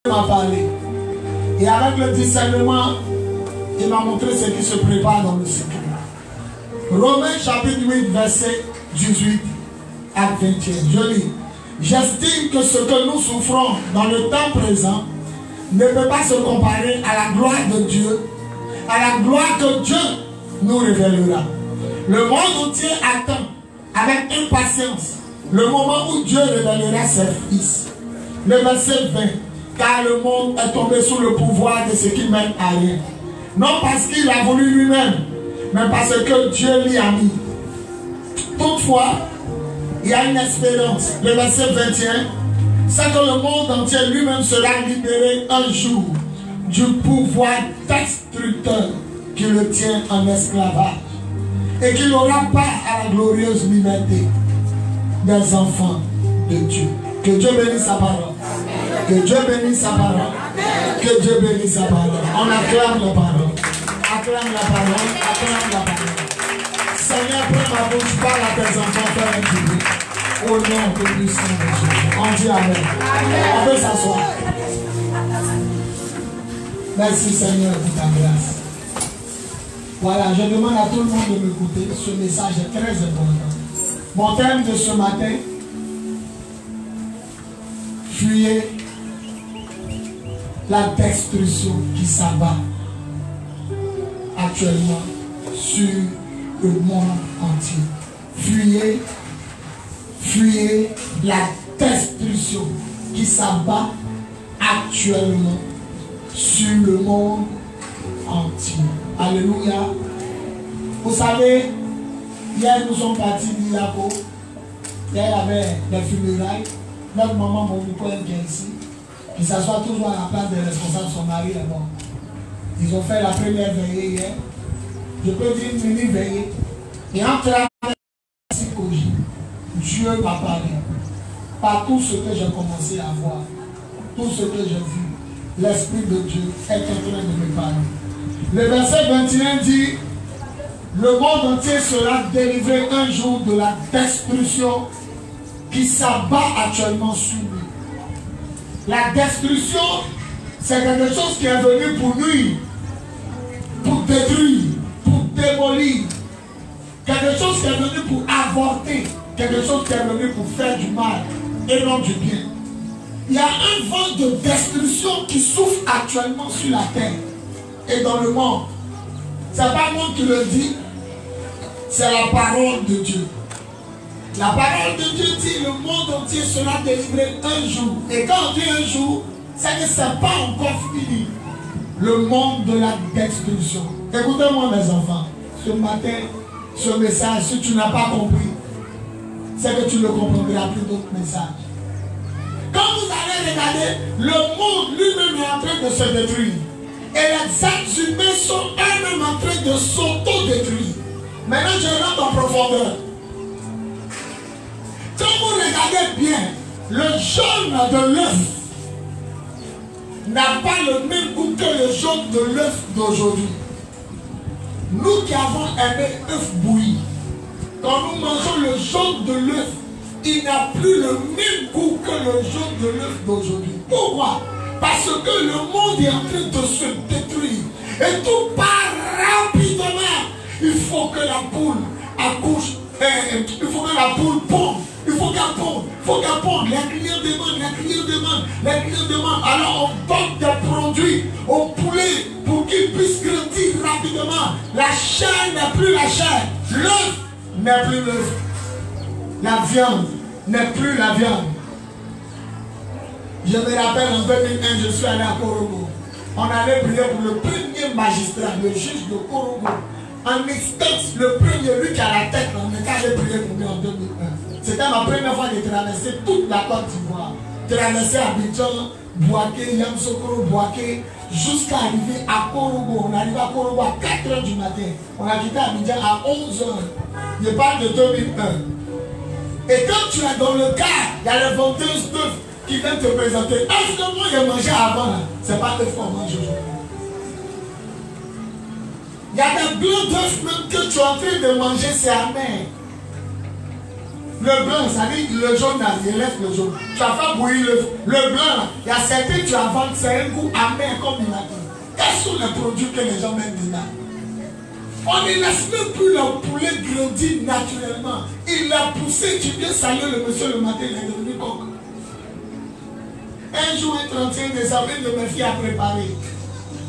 m'a parlé. Et avec le discernement, il m'a montré ce qui se prépare dans le secret. Romains chapitre 8, verset 18 à 21. Je lis. J'estime que ce que nous souffrons dans le temps présent ne peut pas se comparer à la gloire de Dieu, à la gloire que Dieu nous révélera. Le monde entier attend avec impatience le moment où Dieu révélera ses fils. Le verset 20. Car le monde est tombé sous le pouvoir de ce qui mène à rien. Non parce qu'il a voulu lui-même, mais parce que Dieu l'y a mis. Toutefois, il y a une espérance. Le verset 21, c'est que le monde entier lui-même sera libéré un jour du pouvoir destructeur qui le tient en esclavage et qu'il n'aura pas à la glorieuse liberté des enfants de Dieu. Que Dieu bénisse sa parole. Que Dieu bénisse sa parole. Que Dieu bénisse sa parole. On acclame la parole. Acclame la parole. Acclame la parole. Seigneur, prends ma bouche, parle à tes enfants, Père et Dieu. Au nom de puissant de Jésus. On dit Amen. On peut s'asseoir. Merci Seigneur pour ta grâce. Voilà, je demande à tout le monde de m'écouter. Ce message est très important. Mon thème de ce matin, fuyez la destruction qui s'abat actuellement sur le monde entier. Fuyez la destruction qui s'abat actuellement sur le monde entier. Alléluia. Vous savez, hier nous sommes partis d'Ilapo. Hier il y avait des funérailles. Notre maman m'a beaucoup qui est ici, qui s'assoit toujours à la place des responsables de son mari est mort. Ils ont fait la première veillée hier. Je peux dire une mini veillée. Et en travers Dieu m'a parlé. Par tout ce que j'ai commencé à voir, tout ce que j'ai vu, l'Esprit de Dieu est en train de me parler. Le verset 21 dit, le monde entier sera délivré un jour de la destruction qui s'abat actuellement sur lui. La destruction, c'est quelque chose qui est venu pour nuire, pour détruire, pour démolir. Quelque chose qui est venu pour avorter, quelque chose qui est venu pour faire du mal et non du bien. Il y a un vent de destruction qui souffle actuellement sur la terre et dans le monde. Ce n'est pas moi qui le dis, c'est la parole de Dieu. La parole de Dieu dit le monde entier sera délivré un jour. Et quand on dit un jour, c'est que ce n'est pas encore fini. Le monde de la destruction. Écoutez-moi mes enfants, ce matin, ce message, si tu n'as pas compris, c'est que tu ne comprendras plus d'autres messages. Quand vous allez regarder, le monde lui-même est en train de se détruire. Et les êtres humains sont eux-mêmes en train de s'auto-détruire. Maintenant, je rentre en profondeur. Quand vous regardez bien, le jaune de l'œuf n'a pas le même goût que le jaune de l'œuf d'aujourd'hui. Nous qui avons aimé œuf bouilli, quand nous mangeons le jaune de l'œuf, il n'a plus le même goût que le jaune de l'œuf d'aujourd'hui. Pourquoi? Parce que le monde est en train de se détruire. Et tout part rapidement. Il faut que la poule accouche. Il faut que la poule pompe. Il faut qu'elle pompe. Il faut qu'elle pompe. Les clients demandent, les clients demandent, les clients demandent. Alors on donne des produits aux poulets pour qu'ils puissent grandir rapidement. La chair n'est plus la chair. L'œuf n'est plus l'œuf. La viande n'est plus la viande. Je me rappelle en 2001, je suis allé à Korogo. On allait prier pour le premier magistrat, le juge de Korogo. En instance, le premier, lui qui a la tête, on était allé prier pour lui en 2001. C'était ma première fois de traverser toute la Côte d'Ivoire. Traverser Abidjan, Bouaké, Yamoussoukro, Bouaké, jusqu'à arriver à Korogo. On arrive à Korogo à 4 h du matin. On a quitté Abidjan à 11 h. Je parle de 2001. Et quand tu es dans le cas, il y a les vendeuses d'œufs qui viennent te présenter. Est-ce que moi j'ai mangé avant? Ce n'est pas l'œuf qu'on mange aujourd'hui. Il y a des blancs d'œufs même que tu es en train de manger, c'est amer. Le blanc, ça dit le jaune, il laisse le jaune. Tu as fait bouillir le blanc, il y a certains tu as vendu, c'est un goût amer comme il a dit. Quels sont les produits que les gens mettent dedans? On ne laisse même plus le poulet grandir naturellement. Il l'a poussé, tu viens saluer le monsieur le matin, il est devenu coq. Un jour, un 31 décembre, une de mes filles a préparé.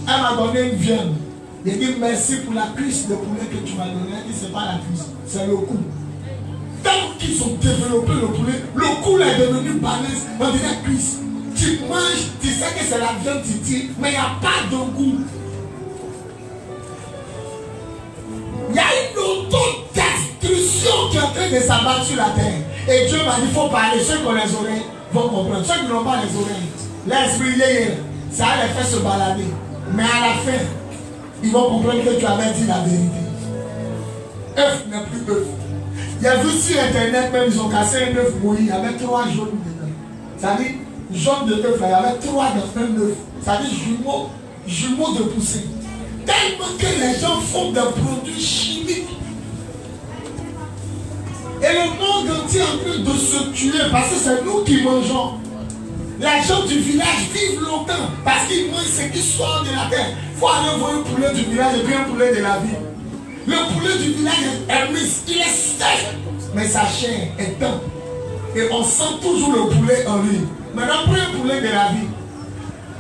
Elle m'a donné une viande. Il dit merci pour la cuisse de poulet que tu m'as donné. Elle dit c'est pas la cuisse, c'est le cou. Tant qu'ils ont développé le poulet, le cou est devenu balèze, on dirait cuisse. Tu manges, tu sais que c'est la viande titi, mais il n'y a pas de goût. Il y a une autodestruction qui est en train de s'abattre sur la terre. Et Dieu m'a dit, il faut parler. Ceux qui ont les oreilles vont comprendre. Ceux qui n'ont pas les oreilles, l'esprit, ça va les faire se balader. Mais à la fin, ils vont comprendre que tu avais dit la vérité. Œuf n'est plus œuf. Il y a vu sur internet, même ils ont cassé un œuf mouillé, il y avait 3 jaunes dedans. Ça dit, jaune de œuf, il y avait 3 dans un œuf. Ça dit jumeaux de poussée. Tellement que les gens font des produits chimiques. Et le monde entier est en train de se tuer parce que c'est nous qui mangeons. Les gens du village vivent longtemps parce qu'ils mangent ce qui sort de la terre. Il faut aller voir un poulet du village et puis un poulet de la ville. Le poulet du village est mince, il est sec, mais sa chair est tendre. Et on sent toujours le poulet en lui. Maintenant, prends un poulet de la vie.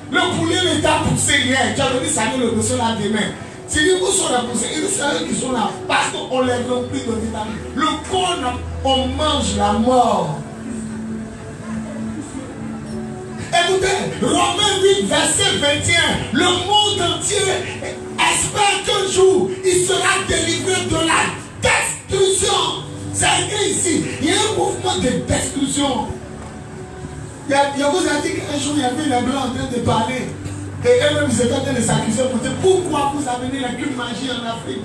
Le poulet n'est pas poussé hier. Tu as venu saluer le monsieur là demain. Si les vous sont là poussés, ils sont qui sont là parce qu'on les remplit de vitamines. Le corps, on mange la mort. Écoutez, Romains 8, verset 21. Le monde entier espère qu'un jour, il sera délivré de la destruction. C'est écrit ici. Il y a un mouvement de destruction. Je vous ai dit qu'un jour, il y avait les blancs en train de parler. Et eux-mêmes, ils étaient en train de s'accuser pour dire pourquoi vous amenez la cure magie en Afrique.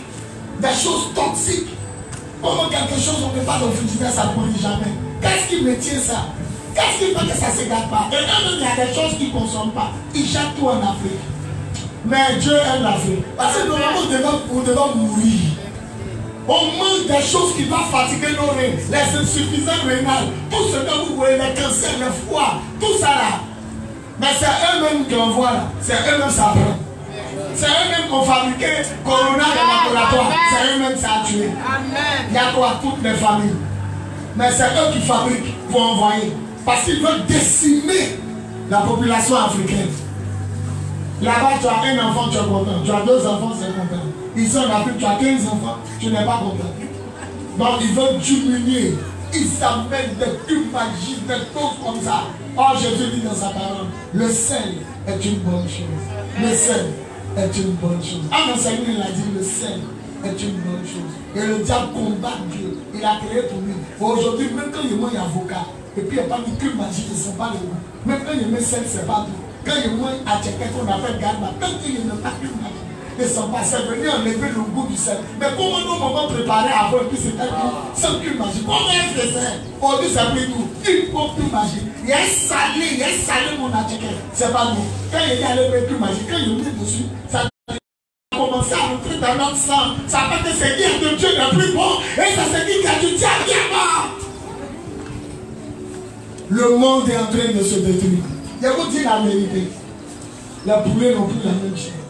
Des choses toxiques. Comment quelque chose, on ne peut pas dans le frigidaire, ça ne brûle jamais. Qu'est-ce qui me tient ça? Qu'est-ce qui fait que ça ne se gâte pas? Et eux-mêmes, il y a des choses qu'ils ne consomment pas. Ils jettent tout en Afrique. Mais Dieu aime l'Afrique. Parce que normalement, on devait mourir. On mange des choses qui vont fatiguer nos reins, les insuffisances rénales, tout ce que vous voyez, les cancers, le foie, tout ça là. Mais c'est eux-mêmes qui envoient là. C'est eux-mêmes ça prend. C'est eux-mêmes qui ont fabriqué Corona de laboratoire. C'est eux-mêmes ça a tué. Il y a quoi? Toutes les familles. Mais c'est eux qui fabriquent pour envoyer. Parce qu'ils veulent décimer la population africaine. Là-bas, tu as un enfant, tu es content. Tu as 2 enfants, c'est content. Ici en Afrique, tu as 15 enfants, tu n'es pas content. Donc ils veulent diminuer. Ils amènent des cubes magiques, des choses comme ça. Oh, Jésus dit dans sa parole, le sel est une bonne chose. Le sel est une bonne chose. Un enseignant, il a dit, le sel est une bonne chose. Et le diable combat Dieu. Il a créé pour lui. Aujourd'hui, même quand il mange avocat, et puis il n'y a pas de cube magique, il ne sent pas le goût. Même quand il met sel, c'est pas tout. Quand il mange à quelqu'un qu'on appelle garba, tant qu'il ne met pas cube magique, ils sont passés venus enlever le goût du sel. Mais comment nous m'avons préparé avant et puis c'était tout sans cube magique? Comment est-ce que c'est? Aujourd'hui c'est pris tout. Une pompe cube magique. Il y a salé mon attiqué. C'est pas nous. Quand il y a le cube magique, quand il met dessus, ça a commencé à rentrer dans notre sang. Ça fait que c'est dire que Dieu n'est plus bon. Et ça se dit que du diable est mort. Le monde est en train de se détruire. Je vous dis la vérité. Les poulets n'ont plus la même chose.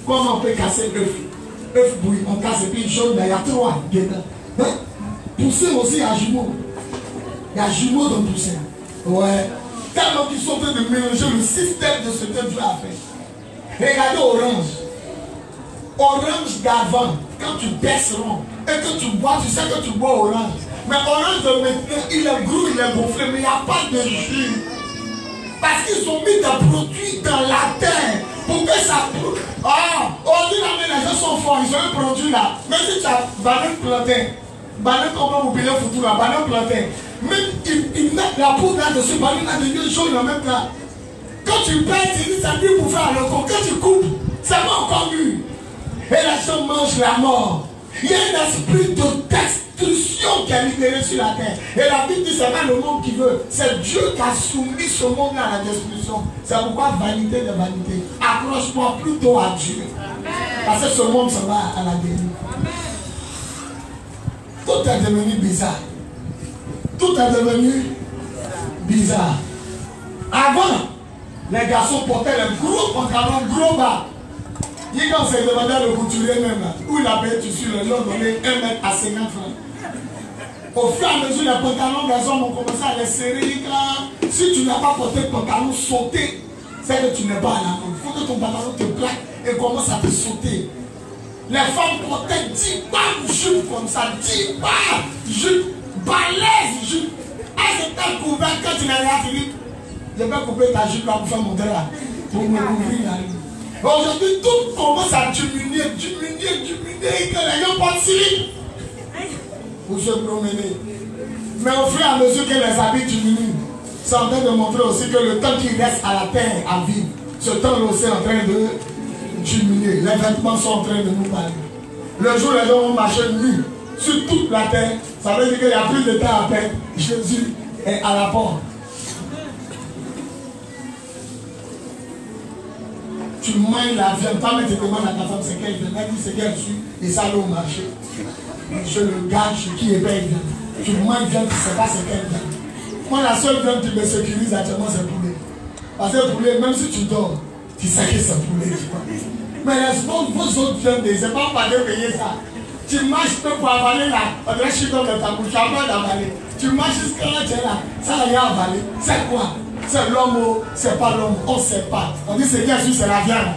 Comment on peut casser l'œuf? Œuf bouilli, on casse et puis jaune, il y a 3 dedans. Hein? Poussin aussi, il y a jumeaux. Il y a jumeaux dans poussin. Ouais. Tellement qu'ils sont en train de mélanger le système de ce que Dieu a fait. Regardez orange. Orange d'avant, quand tu baisses rond et que tu bois, tu sais que tu bois orange. Mais orange de maintenant, il est gros, il est gonflé, mais il n'y a pas de jus. Parce qu'ils ont mis des produits dans la terre pour que ça... Ah, aujourd'hui, les gens sont forts, ils ont un produit là. Même si tu as banane plantain, banane comment vous payez au futur là, banane plantain. Même ils mettent la poudre là-dessus, banane là, devient jaune en même temps. Quand tu pètes, ils disent ça lui pour faire le con. Quand tu coupes, ça va encore mieux. Et les gens mangent la mort. Il y a un esprit de destruction qui est libéré sur la terre. Et la Bible dit, c'est pas le monde qui veut. C'est Dieu qui a soumis ce monde à la destruction. C'est pourquoi vanité de vanité. Accroche-toi plutôt à Dieu. Parce que ce monde s'en va à la dérive. Tout est devenu bizarre. tout est devenu bizarre. Avant, les garçons portaient les gros pantalons, gros bas. Et quand c'est demandé le couturier même, où il a payé tout sur le long, donné 1 mètre à 50 francs. Au fur et à mesure, les pantalons des hommes ont commencé à les serrer. Si tu n'as pas porté de pantalon sauté, c'est que tu n'es pas à la mode. Il faut que ton pantalon te plaque et commence à te sauter. Les femmes portaient 10 balles jupes comme ça, 10 balles jupes, balèzes jupes. Elles étaient couvertes quand tu n'as rien fini. Je vais couper ta jupe là pour faire mon drap, pour me couvrir la rue. Aujourd'hui, tout commence à diminuer, que les gens portent slip pour se promener. Mais au fur et à mesure que les habits diminuent, c'est en train de montrer aussi que le temps qui reste à la terre à vivre, ce temps-là aussi est en train de diminuer. Les vêtements sont en train de nous parler. Le jour où les gens vont marcher nus sur toute la terre, ça veut dire qu'il n'y a plus de temps à perdre. Jésus est à la porte. Tu manges la viande, toi mais tu demandes à ta femme c'est qu'elle vient, elle dit c'est qu'elle suit, et ça va au marché. Je le garde chez qui est belle viande. Tu manges viande, tu ne sais pas c'est qu'elle vient. Moi la seule viande qui me sécurise actuellement c'est poulet. Parce que le poulet, même si tu dors, tu sais que c'est poulet, tu vois. Mais vos autres viandes, c'est pas pas de payer ça. Tu marches pour avaler là, on dirait que je suis dans le tabou, tu as peur d'avaler. Tu marches jusqu'à là, tu es là, ça n'a rien avalé. C'est quoi? C'est l'homme ou c'est pas l'homme, on ne sait pas. On dit c'est Jésus, c'est la viande.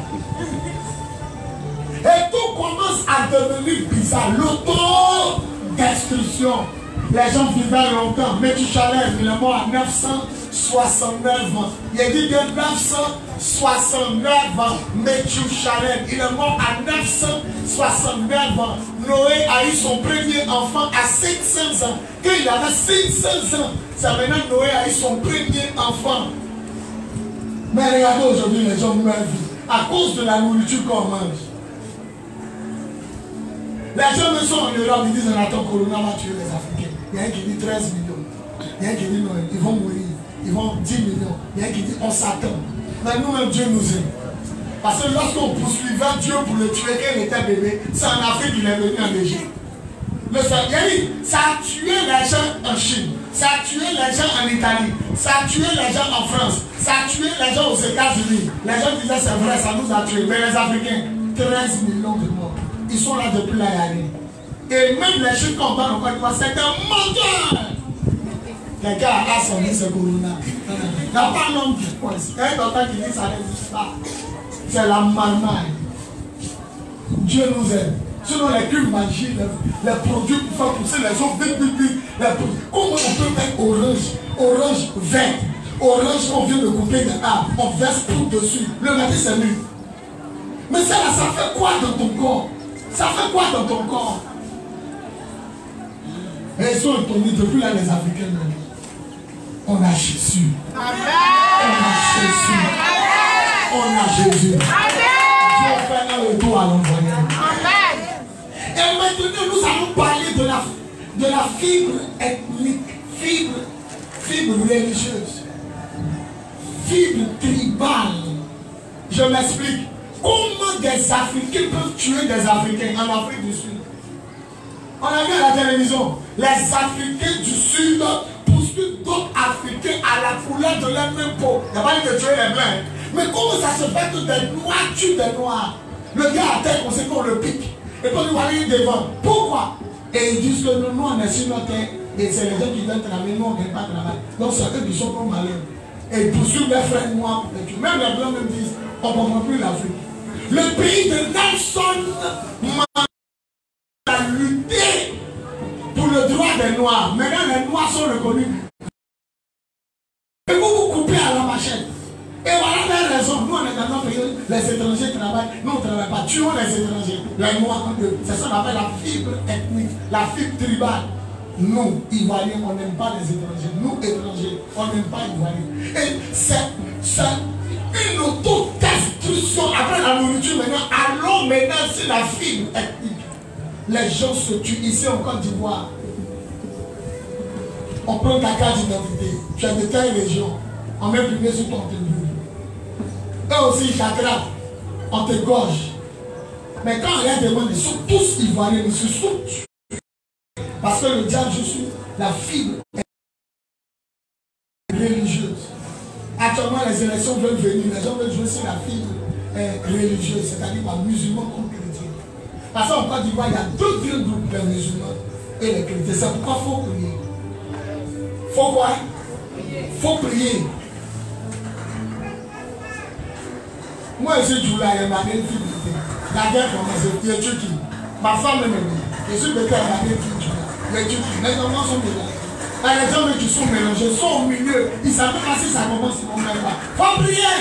Et tout commence à devenir bizarre. L'auto-destruction. Les gens vivaient longtemps. Métusalem, il est mort à 969 ans. Il a dit que 969 ans. Métusalem, il est mort à 969 ans. Noé a eu son premier enfant à 500 ans. Quand il avait 500 ans, c'est maintenant Noé a eu son premier enfant. Mais regardez aujourd'hui, les gens meurent à cause de la nourriture qu'on mange. Les gens me sont en Europe, ils disent Nathan Corona va tuer les Africains. Il y a un qui dit 13 millions. Il y a un qui dit non, ils vont mourir. Ils vont 10 millions. Il y a un qui dit on s'attend. Mais nous-mêmes, Dieu nous aime. Parce que lorsqu'on poursuivait Dieu pour le tuer quand il était bébé, c'est en Afrique qu'il est venu en Égypte. Ça a tué les gens en Chine, ça a tué les gens en Italie, ça a tué les gens en France, ça a tué les gens aux États-Unis. Les gens disaient c'est vrai, ça nous a tués. Mais les Africains, 13 millions de morts. Ils sont là depuis la année. Et même les chiffres qu'on parle encore une fois, c'est un menteur. Quelqu'un a son nom, c'est Corona. Il n'y a pas l'homme qui pense. Il y a un docteur qui dit ça n'existe pas. C'est la marmaille. Dieu nous aime. Sinon les cubes magiques, les produits pour faire pousser les autres, comment on peut mettre orange vert, orange qu'on vient de couper de arbres, on verse tout dessus. Le matin c'est nu. Mais ça là, ça fait quoi dans ton corps? Ça fait quoi dans ton corps? Et ils sont étonnés depuis là les Africains. On a Jésus. Amen. On a Jésus. On a Jésus. Dieu fait un retour à l'envoyé. Et maintenant, nous allons parler de la fibre ethnique, fibre religieuse, fibre tribale. Je m'explique. Comment des Africains peuvent tuer des Africains en Afrique du Sud? On a vu à la télévision, les Africains du Sud poursuivent d'autres Africains à la couleur de leur même peau. Il n'y a pas dit de tuer les blancs. Mais comment ça se fait que des Noirs tuent des Noirs? Le gars à terre, on sait qu'on le pique. Et qu'on lui va aller devant. Pourquoi? Et ils disent que nous, on est sur notre terre. Et c'est les gens qui viennent travailler, nous, on ne vient pas travailler. Donc c'est eux qui sont comme malins. Et ils poursuivent les frères noirs. Même les blancs même disent, on ne comprend plus l'Afrique. Le pays de Nelson Mandela a lutté pour le droit des Noirs. Maintenant, les Noirs sont reconnus. Et vous vous coupez à la machette. Et voilà la raison. Nous, on est dans notre pays, les étrangers travaillent. Nous, on ne travaille pas. Tuons les étrangers. Les Noirs, c'est ça qu'on appelle la fibre ethnique, la fibre tribale. Nous, Ivoiriens, on n'aime pas les étrangers. Nous, étrangers, on n'aime pas les Ivoiriens. Et c'est une autodestruction. Après la nourriture, maintenant, allons maintenant sur la fibre ethnique. Les gens se tuent ici en Côte d'Ivoire. On prend ta carte d'identité. Tu es de telle région. On met publié sur ton téléphone. Eux aussi, ils t'attrapent. On te gorge. Mais quand on les demande, ils sont tous ivoiriens, ils se sont tués. Parce que le diable, je suis la fibre Actuellement, les élections veulent venir. Les gens veulent jouer sur la fibre religieuse, c'est-à-dire musulmans contre chrétiens. Parce qu'en Côte d'Ivoire, il y a deux grands groupes, les musulmans et les chrétiens. C'est pourquoi il faut prier. Faut quoi? Faut prier. Moi, je suis là, il m'a dit la guerre commence, il est Turquie. Ma femme est venue. Je suis bêté à la guerre qui est Turquie. Les enfants sont mélangés. Les gens qui sont mélangés sont au milieu. Ils ne savent pas si ça commence, ils ne vont même pas. Faut prier.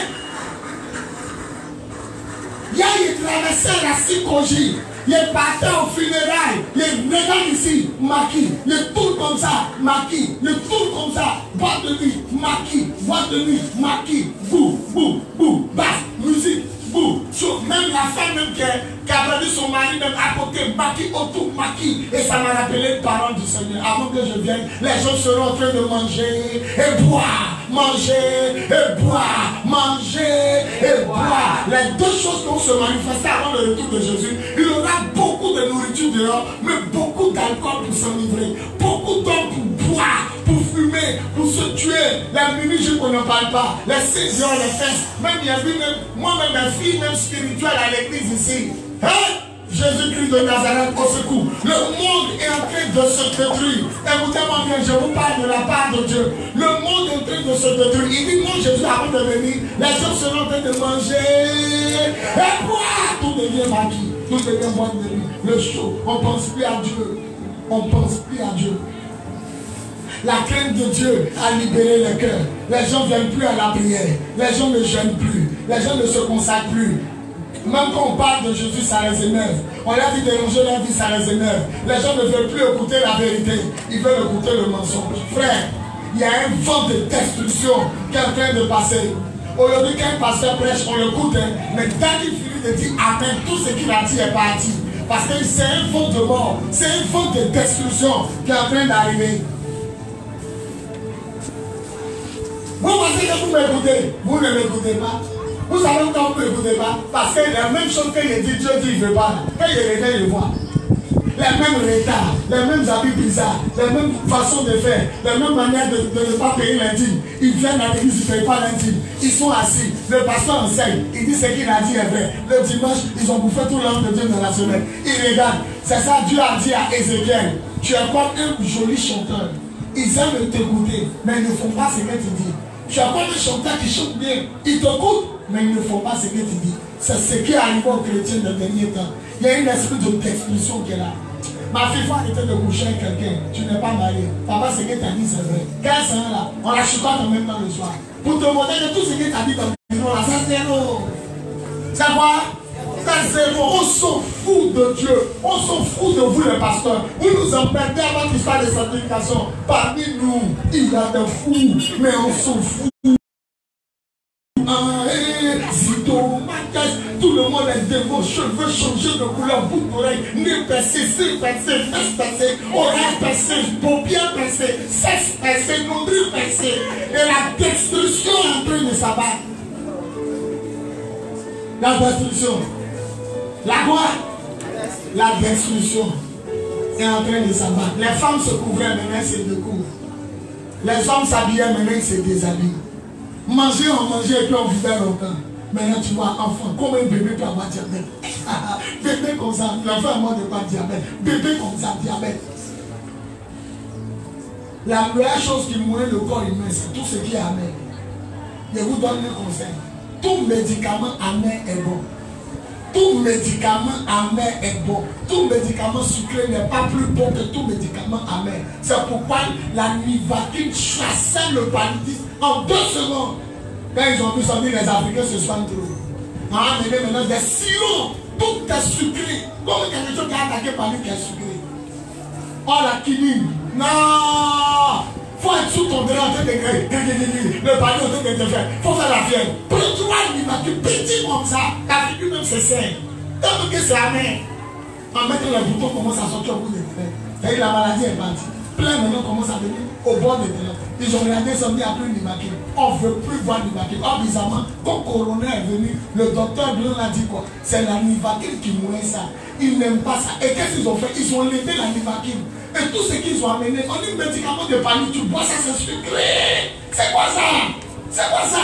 Hier, il traversait la psychologie. Il partait au funérailles. Il regarde ici, maquis. Il tourne comme ça, maquis. Il tourne comme ça, boîte de nuit, maquis. Boîte de nuit, maquis. Bou, bou, bou, basse, musique, bou. Même la femme même qui a perdu son mari, même à côté, maquis, autour, maquis. Et ça m'a rappelé les parents du Seigneur. Avant que je vienne, les gens seront en train de manger et boire. Manger et boire, manger et boire. Les deux choses qui vont se manifester avant le retour de Jésus. Il y aura beaucoup de nourriture dehors, mais beaucoup d'alcool pour s'enivrer, beaucoup d'hommes pour boire, pour fumer, pour se tuer. Les minutes qu'on ne parle pas, les saisons, les fesses. Même il y a vu moi-même mes filles, même spirituelles à l'église ici. Hein? Jésus-Christ de Nazareth au secours. Le monde est en train de se détruire. Écoutez-moi bien, je vous parle de la part de Dieu. Le monde est en train de se détruire. Il dit, moi Jésus avant de venir, les gens seront en train de manger et boire. Tout devient maquis, tout devient boîte de nuit. Le chaud, on ne pense plus à Dieu. On ne pense plus à Dieu. La crainte de Dieu a libéré le cœur. Les gens ne viennent plus à la prière. Les gens ne jeûnent plus. Les gens ne se consacrent plus. Même quand on parle de Jésus, ça les énerve. On leur dit de ranger leur vie, ça les énerve. Les gens ne veulent plus écouter la vérité. Ils veulent écouter le mensonge. Frère, il y a un vent de destruction qui est en train de passer. Aujourd'hui, quand un pasteur prêche, on l'écoute. Mais dès qu'il finit de dire Amen, tout ce qu'il a dit est parti. Parce que c'est un vent de mort. C'est un vent de destruction qui est en train d'arriver. Vous pensez que vous m'écoutez? Vous ne m'écoutez pas. Vous savez pourquoi vous ne m'écoutez pas? Parce que la même chose que il dit, Dieu dit, il ne veut pas. Quand il est réveillé, il voit. Les mêmes retards, les mêmes habits bizarres, les mêmes façons de faire, les mêmes manières de ne pas payer l'intime. Ils viennent à l'église, ils ne payent pas l'intime. Ils sont assis, le pasteur enseigne, il dit ce qu'il a dit est vrai. Le dimanche, ils ont bouffé tout l'homme de Dieu dans la semaine. Ils regardent. C'est ça, Dieu a dit à Ézéchiel, tu es comme un joli chanteur. Ils aiment t'écouter, mais ils ne font pas ce que tu dis. Tu as pas un chanteur qui chante bien. Ils t'écoutent, mais ils ne font pas ce que tu dis. C'est ce qui arrive aux chrétiens de dernier temps. Il y a une esprit d'expulsion qui est là. Ma fille, il faut arrêter de coucher avec quelqu'un. Tu n'es pas marié. Papa, ce que tu as dit, c'est vrai. 15 ans là, on la chicote en même temps le soir. Pour te montrer que tout ce que tu as dit dans le bureau là, c'est zéro. C'est quoi? C'est zéro. On s'en fout de Dieu. On s'en fout de vous les pasteurs. Vous nous emmerdez à votre histoire de sanctification. Parmi nous, il y a des fous, mais on s'en fout. Tout le monde est devant, cheveux changés de couleur, boucle d'oreille, nez percé, cils percés, fesses percées, oreilles percées, paupières percées, sexe percé, nombril percé. Et la destruction est en train de s'abattre. La destruction. La quoi? La destruction est en train de s'abattre. Les femmes se couvraient, maintenant elles se découvrent. Les hommes s'habillaient, maintenant ils se déshabillent. Manger, on mangeait et puis on vivait longtemps. Maintenant tu vois, enfant, comme un bébé peut avoir diabète. Bébé comme ça, l'enfant est mort de pas diabète. Bébé comme ça, diabète. La meilleure chose qui mouille le corps humain, c'est tout ce qui est amer. Je vous donne le conseil. Tout médicament amer est bon. Tout médicament amer est bon. Tout médicament sucré n'est pas plus bon que tout médicament amer. C'est pourquoi la Nivaquine chassait le paludisme en 2 secondes. Quand ils ont vu ça, les Africains se soignent trop. On a amené maintenant des sirops. Tout est sucré. Comme quelque chose qui a attaqué par lui qui est sucré. Oh la quinine. Non. Il faut être sous ton drap en train de griller. Le panier en train de te faire. Il faut faire la fièvre. Prends-toi l'image, petit comme ça. La figure même se saigne. Tant que c'est amer. En mettant les boutons commence à sortir au bout des traits. C'est-à-dire la maladie est partie. Plein maintenant commence à venir au bord des terrains. Ils ont regardé ça, dit après l'immaculé. On ne veut plus voir l'immaculé. Or, bizarrement, quand Corona est venu, le docteur Blanc a dit quoi? C'est la Nivaquine qui mourait ça. Ils n'aiment pas ça. Et qu'est-ce qu'ils ont fait? Ils ont enlevé la Nivaquine. Et tout ce qu'ils ont amené, on dit médicament de panique, tu bois ça, c'est sucré. C'est quoi ça? C'est quoi ça?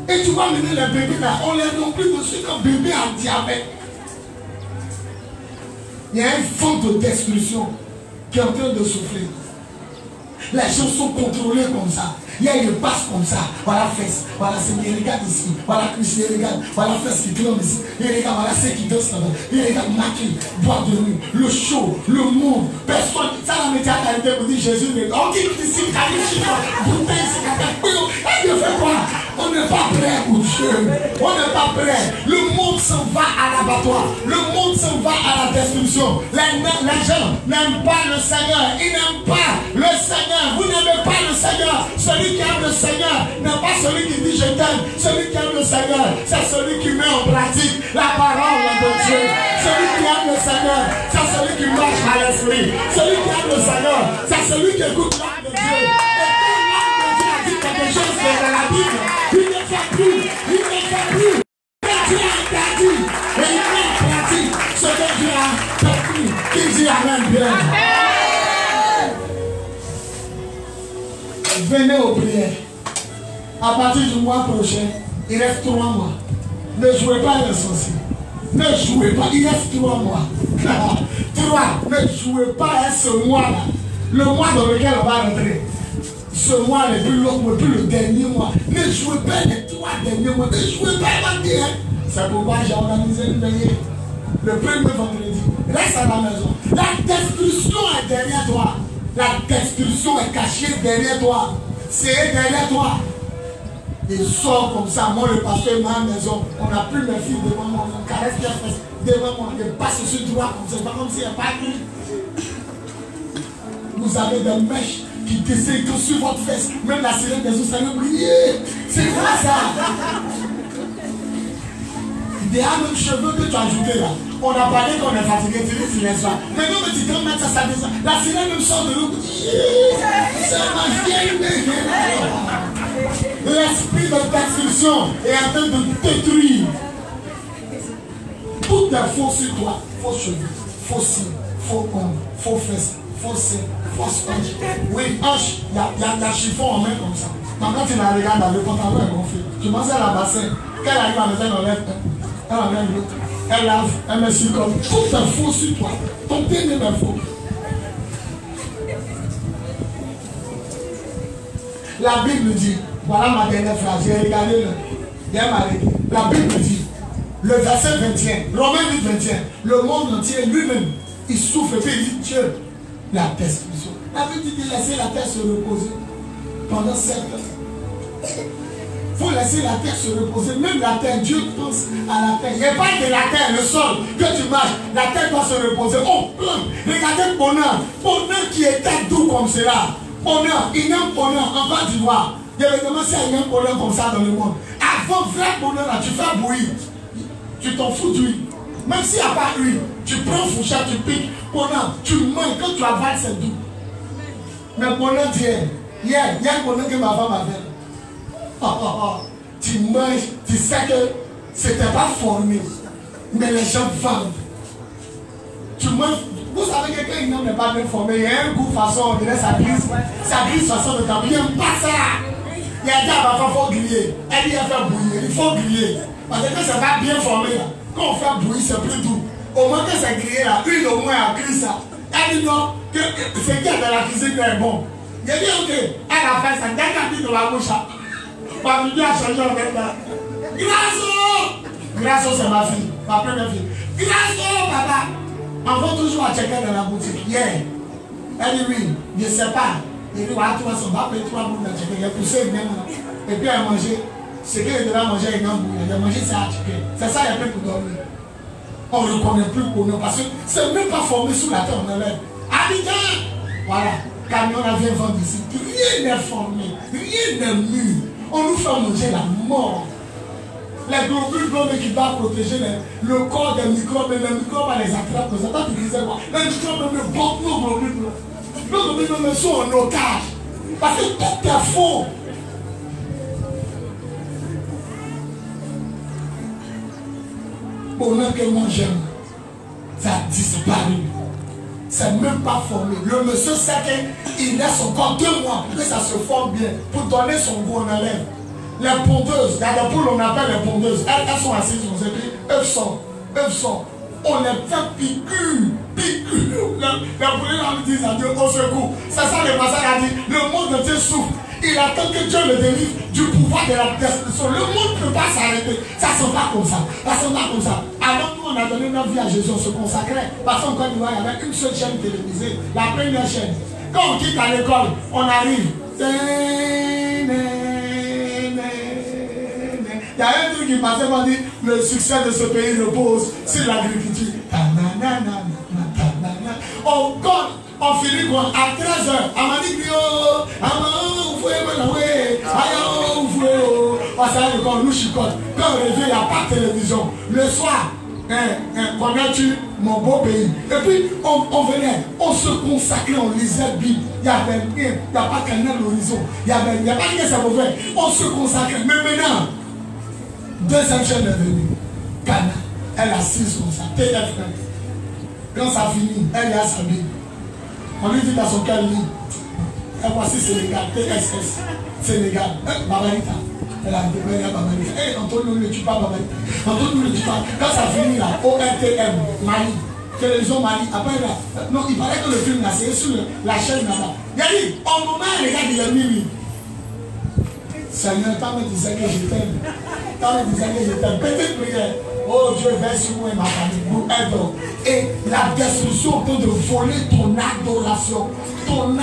Et tu vas mener les bébés là, on les donne plus dessus qu'un bébé en diabète. Il y a un fond de destruction qui est en train de souffler. Les gens sont contrôlés comme ça. Il y a une passe comme ça. Voilà fesse. Voilà c'est qui regarde ici. Voilà Christ, regarde. Voilà fesse qui tourne ici. Il regarde, voilà c'est qui danse là-bas. Il regarde maquille, boîte de nuit, le show, le monde. Personne. Ça la métier à qualité pour dire Jésus. On dit ici, bouteille ici, elle ne fait quoi? On n'est pas prêt pour Dieu. On n'est pas prêt. Le monde s'en va à l'abattoir. Le monde s'en va à la destruction. Les gens n'aiment pas le Seigneur. Ils n'aiment pas le Seigneur. Vous n'aimez pas le Seigneur. Celui qui aime le Seigneur n'est pas celui qui dit je t'aime. Celui qui aime le Seigneur, c'est celui qui met en pratique la parole de Dieu. Celui qui aime le Seigneur, c'est celui qui marche à l'esprit. Celui qui aime le Seigneur, c'est celui qui écoute l'âme de Dieu. Et quand l'âme de Dieu a dit quelque chose dans la Bible, il ne fait plus. Il ne fait plus. Dieu a interdit. Et il met en pratique ce que Dieu a permis. Qui dit Amen bien. Venez aux prières. À partir du mois prochain, il reste 3 mois. Ne jouez pas les sorciers. Ne jouez pas. Il reste 3 mois. 3. Ne jouez pas à ce mois-là. Le mois dans lequel on va rentrer. Ce mois, le plus long, le plus le dernier mois. Ne jouez pas les 3 derniers mois. Ne jouez pas les derniers. C'est pourquoi j'ai organisé une veillée. Le premier vendredi. Reste à la maison. La destruction est derrière toi. La destruction est cachée derrière toi. C'est derrière toi. Il sort comme ça. Moi, le pasteur, ma maison, on n'a plus mes filles devant moi. On caresse les fesses devant moi. Il passe sur droit comme ça. Pas comme s'il n'y a pas de. Vous avez des mèches qui descendent sur votre fesse. Même la sirène des eaux, ça va briller. C'est quoi ça? Des mêmes cheveux que tu as ajoutés là. On a parlé qu'on est fatigué, tu dis silence là. Mais non, mais tu dois mettre ça descend. La sirène même sort de l'eau. C'est ma vieille mère. L'esprit de destruction est en train de détruire. Tout est faux sur toi. Faux cheveux, faux cils, faux ongles, faux fesses, faux seins, fausses hanches. Oui, hanches, il y a chiffon en main comme ça. Maintenant tu la regardes dans le pantalon est gonflé. Tu manges à la bassin. Quand elle arrive à la maison, elle enlève un. Elle enlève l'autre. Elle lave, elle met sur comme. Tout est faux sur toi. Ton bien-aimé est faux. La Bible dit, voilà ma dernière phrase, j'ai regardé la Bible dit, le verset 21, Romains 8, 21, le monde entier lui-même, il souffre et puis il dit Dieu, la destruction. La Bible dit de laisser la terre se reposer pendant 7 ans. Il faut laisser la terre se reposer. Même la terre, Dieu pense à la terre. Il n'y a pas de la terre, le sol que tu marches. La terre doit se reposer. On plante. Regardez Bonheur. Bonheur qui était doux comme cela. Bonheur, il y a un bonheur en Côte d'Ivoire. Il y avait commencé à y avoir un bonheur comme ça dans le monde. Avant, vrai bonheur là, tu fais bouillir. Tu t'en fous d'huile. Même s'il n'y a pas d'huile, tu prends fourchette, tu piques. Bonheur, tu manges. Quand tu avales, c'est doux. Mais bonheur d'hier, il y a un bonheur que ma femme avait. Tu manges, tu sais que c'était pas formé, mais les gens vendent. Tu manges, vous savez que quand une homme n'est pas bien formé, il y a un goût façon, on dirait sa glisse façon de taper. Il n'aime pas ça. Il a dit à ma femme, il faut griller. Elle dit, elle fait bouillir, il faut griller. Parce que c'est pas bien formé là. Quand on fait bouillir, c'est plus doux. Au moins que c'est grillé là, une au moins a grillé ça. Elle dit non, que c'est qui est dans la cuisine est bon. Il a dit ok, elle a fait ça, dès qu'elle dit dans la bouche. Ma fille a changé en fait là. Grasso, c'est ma fille, ma première fille. Grasso, papa. On va toujours à checker dans la boutique. Yeah. Elle dit oui, je ne sais pas. Il dit voilà, tu vas s'en va payer 3 boules dans checker. Il a poussé même là. Et puis elle a mangé. Ce qu'elle devait manger, elle a mangé. Elle a mangé ça à checker. C'est ça, il y a plus pour dormir. On ne reconnaît plus pour nous parce que c'est même pas formé sous la terre, on enlève. Abidjan. Voilà. Camion la vient vendre ici. Rien n'est formé. Rien n'est mûr. On nous fait manger la mort. Les globules blancs qui doivent protéger le corps des microbes, et les microbes les attrape. Vous avez utilisé quoi? Les microbes ne bloquent nos globules blancs. Nos globules blancs sont en otage. Parce que tout est faux. Bonheur que moi j'aime, ça a disparu. c'est même pas formé. Le monsieur sait qu'il laisse encore 2 mois pour que ça se forme bien. Pour donner son goût, on enlève. Les pondeuses, dans les poules on appelle les pondeuses, elles sont assises, on sait plus, œufs sont. On les fait piqûre. Les poulets là nous disent adieu au secours. C'est ça le passage a dit, le monde entier souffre. Il attend que Dieu le délivre du pouvoir de la destruction. Le monde ne peut pas s'arrêter. Ça ne sont pas comme ça. Alors nous, on a donné notre vie à Jésus, on se consacrait. Parce qu'en Côte d'Ivoire, il y avait une seule chaîne télévisée, la première chaîne. Quand on quitte à l'école, on arrive. Il y a un truc qui passait, on dit, le succès de ce pays repose sur l'agriculture. On finit quoi? À 13h, à Manigrio, nous chicote. Quand on revient, il n'y a pas de télévision. Le soir, connais-tu mon beau pays? Et puis, on venait, on se consacrait, on lisait la Bible. Il n'y avait rien, il n'y a pas Canal Horizon. Il n'y a pas rien que ça pouvait faire. On se consacrait. Mais maintenant, deuxième chaîne est venue. Cana, elle assise comme ça. TF. Quand ça finit, elle est à sa Bible. On lui dit dans son cœur, et voici Sénégal, TSS, Sénégal, Babarita. Elle a dit, Babarita. Antonio ne tue pas Babarita. Antonio ne tue pas. Quand ça finit là, ORTM, Mali, télévision Mali, après là, non, il paraît que le film là, c'est sur la chaîne là-bas. Il a dit, au moment où il regarde, il est mimi. Seigneur, tant me disait que je t'aime. Petite prière. Oh Dieu, veille sur moi et ma famille pour être. Et la destruction en train de voler ton adoration. Ton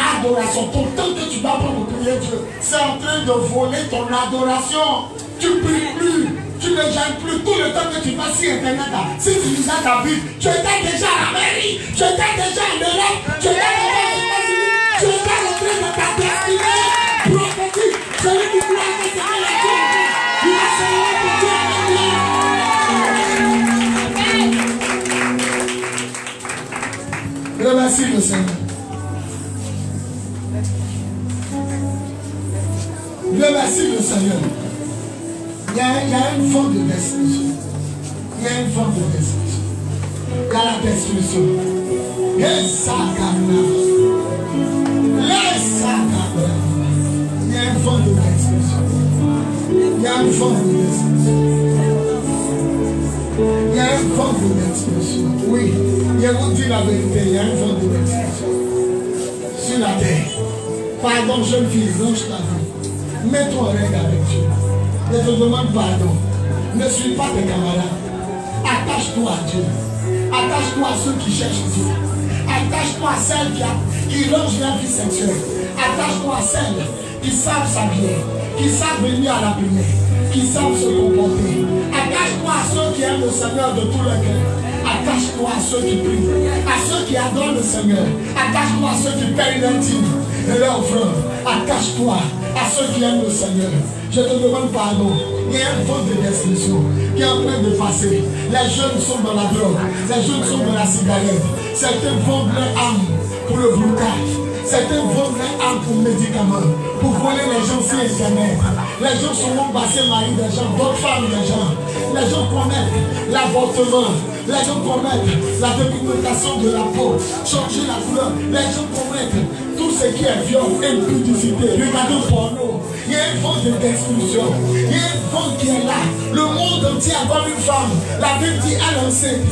temps que tu vas prendre pour prier Dieu, c'est en train de voler ton adoration. Tu ne pries plus, tu ne gênes plus tout le temps que tu passes sur Internet. Si tu lisais ta Bible, tu étais déjà à la mairie, tu étais déjà en Europe, tu étais déjà aux États-Unis, tu étais rentré dans ta destinée prophétique. Celui qui croit que c'est la Dieu, il va se lever pour Dieu avec lui. Remercie le Seigneur. Remercie le Seigneur. Il y a une forme de destruction. Il y a une forme de destruction. Il y a la destruction. Laisse ça, il y a une forme de destruction. Il y a une forme de destruction. Il y a une forme de destruction. Oui, je vous dis la vérité, il y a une forme de destruction. Sur la terre. Pardon, jeune fille, range ta vie. Mets-toi en règle avec Dieu. Je te demande pardon. Ne suis pas tes camarades. Attache-toi à Dieu. Attache-toi à ceux qui cherchent Dieu. Attache-toi à celles qui rangent leur vie sexuelle. Attache-toi à celles qui savent s'habiller, qui savent venir à la prière, qui savent se comporter. Attache-toi à ceux qui aiment le Seigneur de tout leur cœur. Attache-toi à ceux qui prient, à ceux qui adorent le Seigneur. Attache-toi à ceux qui payent leur dîme et leur offrande. Attache-toi à ceux qui aiment le Seigneur. Je te demande pardon. Il y a une faute de destruction qui est en train de passer. Les jeunes sont dans la drogue, les jeunes sont dans la cigarette. Certains vendent leur âme pour le blocage. Certains vendent leur âme pour médicaments, pour voler les gens sur Internet. Les gens sont passés mari des gens, d'autres femmes des gens. Les gens commettent l'avortement. Les gens commettent la dépigmentation de la peau, changer la couleur. Les gens commettent tout ce qui est viol, impudicité, regardez le porno. Il y a une forme de destruction. Il y a une forme qui est là. Le monde entier a comme une femme. La Bible dit elle est enceinte.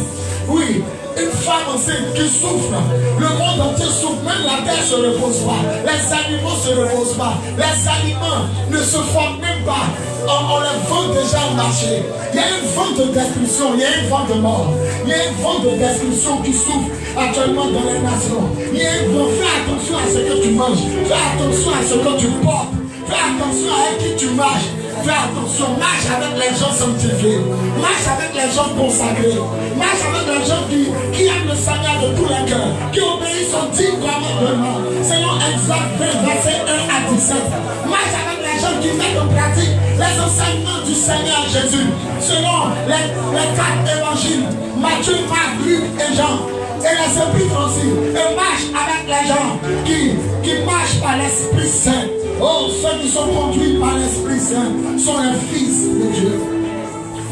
Oui. Une femme enceinte qui souffre. Le monde entier souffre. Même la terre ne se repose pas. Les animaux ne se reposent pas. Les aliments ne se forment même pas. On les vend déjà au marché. Il y a une forme de destruction. Il y a une forme de mort. Il y a une forme de destruction qui souffre actuellement dans les nations. Il y a une forme. Fais attention à ce que tu manges. Fais attention à ce que tu portes. Fais attention à qui tu marches. Fais attention, marche avec les gens sanctifiés, marche avec les gens consacrés, marche avec les gens qui aiment le Seigneur de tout leur cœur, qui obéissent aux 10 commandements, selon Exode 20, verset 1 à 17. Marche avec les gens qui mettent en pratique les enseignements du Seigneur Jésus, selon les 4 évangiles, Matthieu, Marc, Luc et Jean. Et les épîtres aussi, et marche avec les gens qui marchent par l'Esprit Saint. Oh, ceux qui sont conduits par l'Esprit Saint sont les fils de Dieu.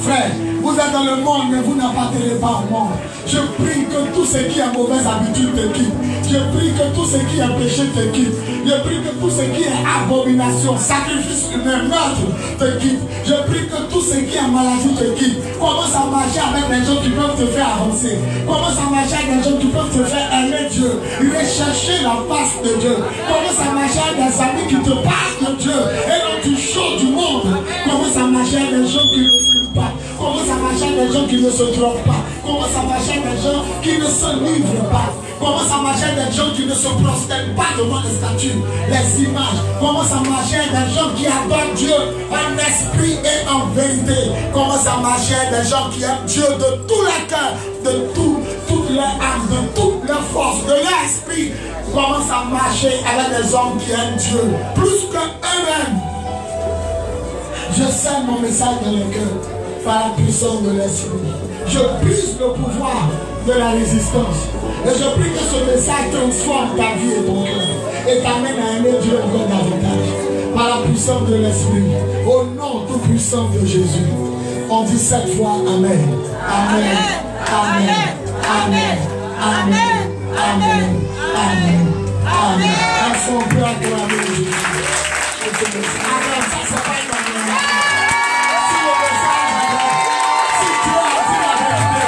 Frère, vous êtes dans le monde, mais vous n'appartenez pas au monde. Je prie que tout ce qui est mauvaise habitude te quitte. Je prie que tout ce qui est péché te quitte. Je prie que tout ce qui est abomination, sacrifice humain, meurtre te quitte. Je prie que tout ce qui est maladie te quitte. Commence à marcher avec des gens qui peuvent te faire avancer. Commence à marcher avec des gens qui peuvent te faire aimer Dieu. Rechercher la face de Dieu. Commence à marcher avec des amis qui te parlent de Dieu. Et non du chaud du monde. Commence à marcher avec des gens qui ne fument pas. Commence à marcher avec des gens qui ne se droguent pas. Commence à marcher avec des gens qui ne se livrent pas. Commence à marcher avec des gens qui ne se prosternent pas devant les statues, les images. Commence à marcher avec des gens qui adorent Dieu en esprit et en vérité. Commence à marcher avec des gens qui aiment Dieu de tout leur cœur, de toute leur âme, de toute leur force, de leur esprit. Commence à marcher avec des hommes qui aiment Dieu plus qu'eux-mêmes. Je sers mon message dans le cœur par la puissance de l'esprit. Je brise le pouvoir de la résistance. Et je prie que ce message transforme ta vie et ton cœur et t'amène à aimer Dieu encore davantage. Par la puissance de l'esprit. Au nom tout puissant de Jésus. On dit 7 fois Amen. Amen. Amen. Amen. Amen. Amen. Amen. Amen. Est-ce qu'on peut acclamer Jésus? Amen. Ça, c'est pas une manière. Si le message est vrai, si tu as dit la vérité,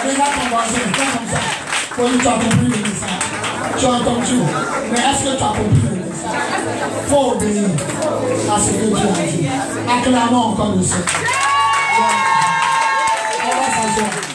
regarde ton voisin, fais comme ça. Pour lui, tu as compris le message. Tu as entendu. Mais est-ce que tu as compris le message? Il faut obéir à ce que Dieu a dit. Acclamons encore le Seigneur. On va s'asseoir.